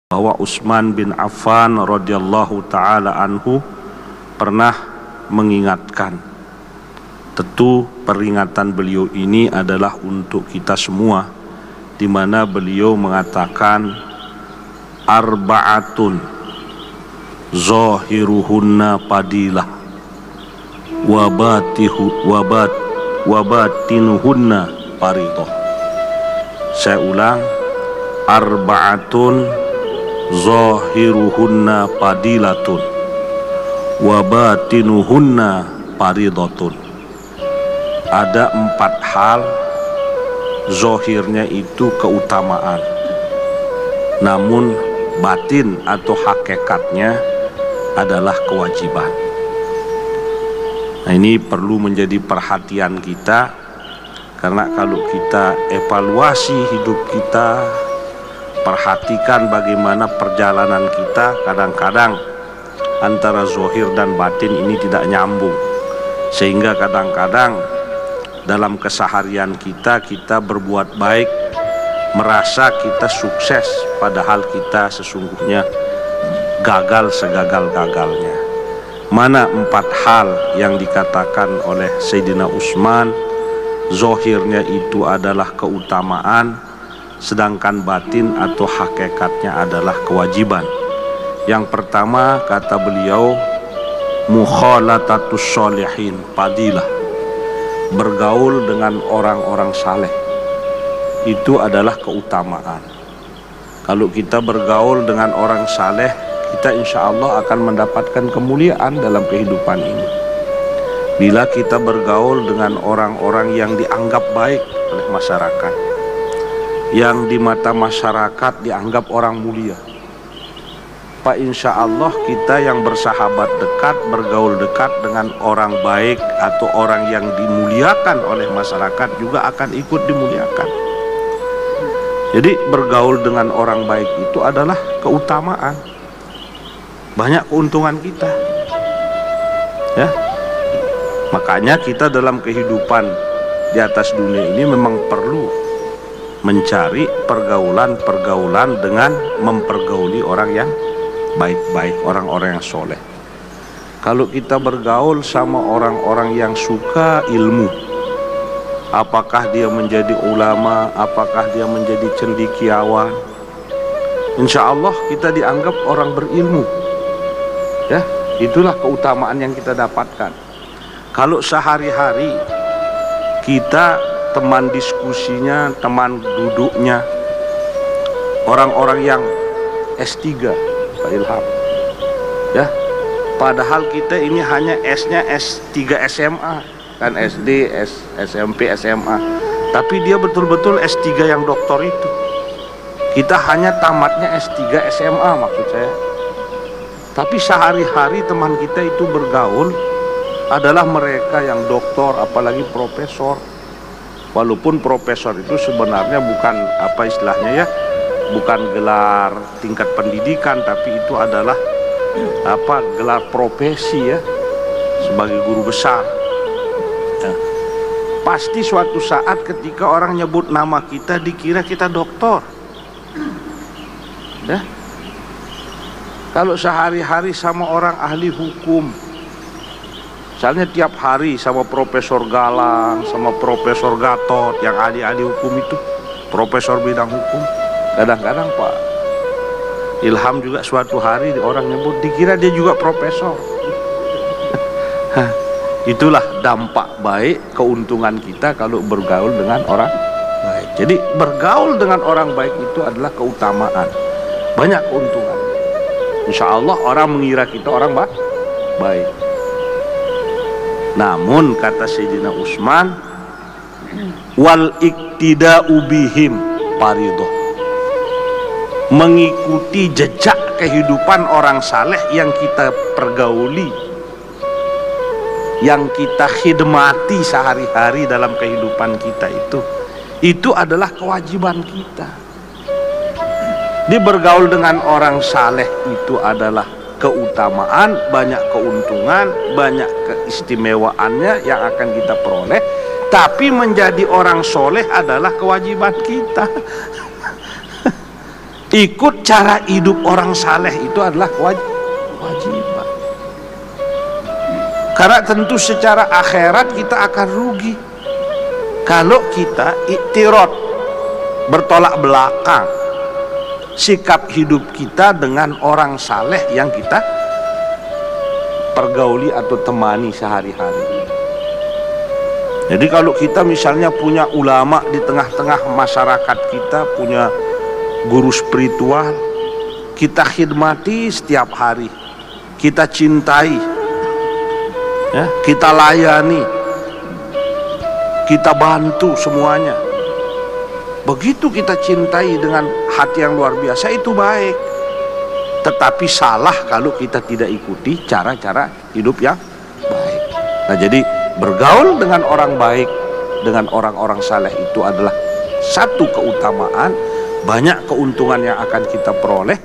bahwa Utsman bin Affan radhiyallahu taala anhu pernah mengingatkan. Tentu peringatan beliau ini adalah untuk kita semua, di mana beliau mengatakan arba'atun zahiruhunna fadilah wa batinuhunna faridah. Saya ulang, arba'atun zahiruhunna fadilatun wa batinuhunna faridatun. Ada 4 hal zahirnya itu keutamaan, namun batin atau hakikatnya adalah kewajiban. Nah, ini perlu menjadi perhatian kita, karena kalau kita evaluasi hidup kita, perhatikan bagaimana perjalanan kita, kadang-kadang antara zahir dan batin ini tidak nyambung, sehingga kadang-kadang dalam keseharian kita berbuat baik, merasa kita sukses, padahal kita sesungguhnya gagal segagal-gagalnya. Mana 4 hal yang dikatakan oleh Sayyidina Utsman zahirnya itu adalah keutamaan, sedangkan batin atau hakikatnya adalah kewajiban. Yang pertama, kata beliau, mukhalatatus sholihin fadilah, bergaul dengan orang-orang saleh itu adalah keutamaan. Kalau kita bergaul dengan orang saleh, kita insya Allah akan mendapatkan kemuliaan dalam kehidupan ini. Bila kita bergaul dengan orang-orang yang dianggap baik oleh masyarakat, yang di mata masyarakat dianggap orang mulia, Pak, insya Allah kita yang bersahabat dekat, bergaul dekat dengan orang baik atau orang yang dimuliakan oleh masyarakat juga akan ikut dimuliakan. Jadi bergaul dengan orang baik itu adalah keutamaan, banyak keuntungan kita, ya. Makanya kita dalam kehidupan di atas dunia ini memang perlu mencari pergaulan dengan mempergauli orang yang baik-baik, orang-orang yang soleh. Kalau kita bergaul sama orang-orang yang suka ilmu, apakah dia menjadi ulama, apakah dia menjadi cendekiawan, insya Allah kita dianggap orang berilmu, ya. Itulah keutamaan yang kita dapatkan. Kalau sehari-hari kita teman diskusinya, teman duduknya orang-orang yang S3, Pak Ilham, ya, padahal kita ini hanya S-nya S3 SMA, kan SD, SMP, SMA, tapi dia betul-betul S3 yang doktor itu. Kita hanya tamatnya S3 SMA maksud saya. Tapi sehari-hari teman kita itu bergaul adalah mereka yang doktor, apalagi profesor. Walaupun profesor itu sebenarnya bukan apa istilahnya, ya, bukan gelar tingkat pendidikan, tapi itu adalah gelar profesi, ya, sebagai guru besar. Ya. Pasti suatu saat ketika orang nyebut nama kita dikira kita doktor, ya. Kalau sehari-hari sama orang ahli hukum, misalnya tiap hari sama Profesor Galang, sama Profesor Gatot, yang ahli-ahli hukum itu, profesor bidang hukum, kadang-kadang Pak Ilham juga suatu hari orang nyebut dikira dia juga profesor. Itulah dampak baik, keuntungan kita kalau bergaul dengan orang baik. Jadi bergaul dengan orang baik itu adalah keutamaan, banyak keuntungan. Insya Allah orang mengira kita orang baik. Namun kata Sayyidina Utsman, wal iktida'u bihim faridah, mengikuti jejak kehidupan orang saleh yang kita pergauli, yang kita khidmati sehari-hari dalam kehidupan kita, itu adalah kewajiban kita. Di bergaul dengan orang saleh itu adalah keutamaan, banyak keuntungan, banyak keistimewaannya yang akan kita peroleh. Tapi menjadi orang soleh adalah kewajiban kita. Ikut cara hidup orang saleh itu adalah kewajiban. Karena tentu secara akhirat kita akan rugi kalau kita iktirad, bertolak belakang sikap hidup kita dengan orang saleh yang kita pergauli atau temani sehari-hari. Jadi kalau kita misalnya punya ulama di tengah-tengah masyarakat kita, punya guru spiritual, kita khidmati setiap hari, kita cintai, ya, kita layani, kita bantu semuanya. Begitu kita cintai dengan hati yang luar biasa, itu baik. Tetapi salah kalau kita tidak ikuti cara-cara hidup yang baik. Nah, jadi bergaul dengan orang baik, dengan orang-orang saleh itu adalah satu keutamaan, banyak keuntungan yang akan kita peroleh.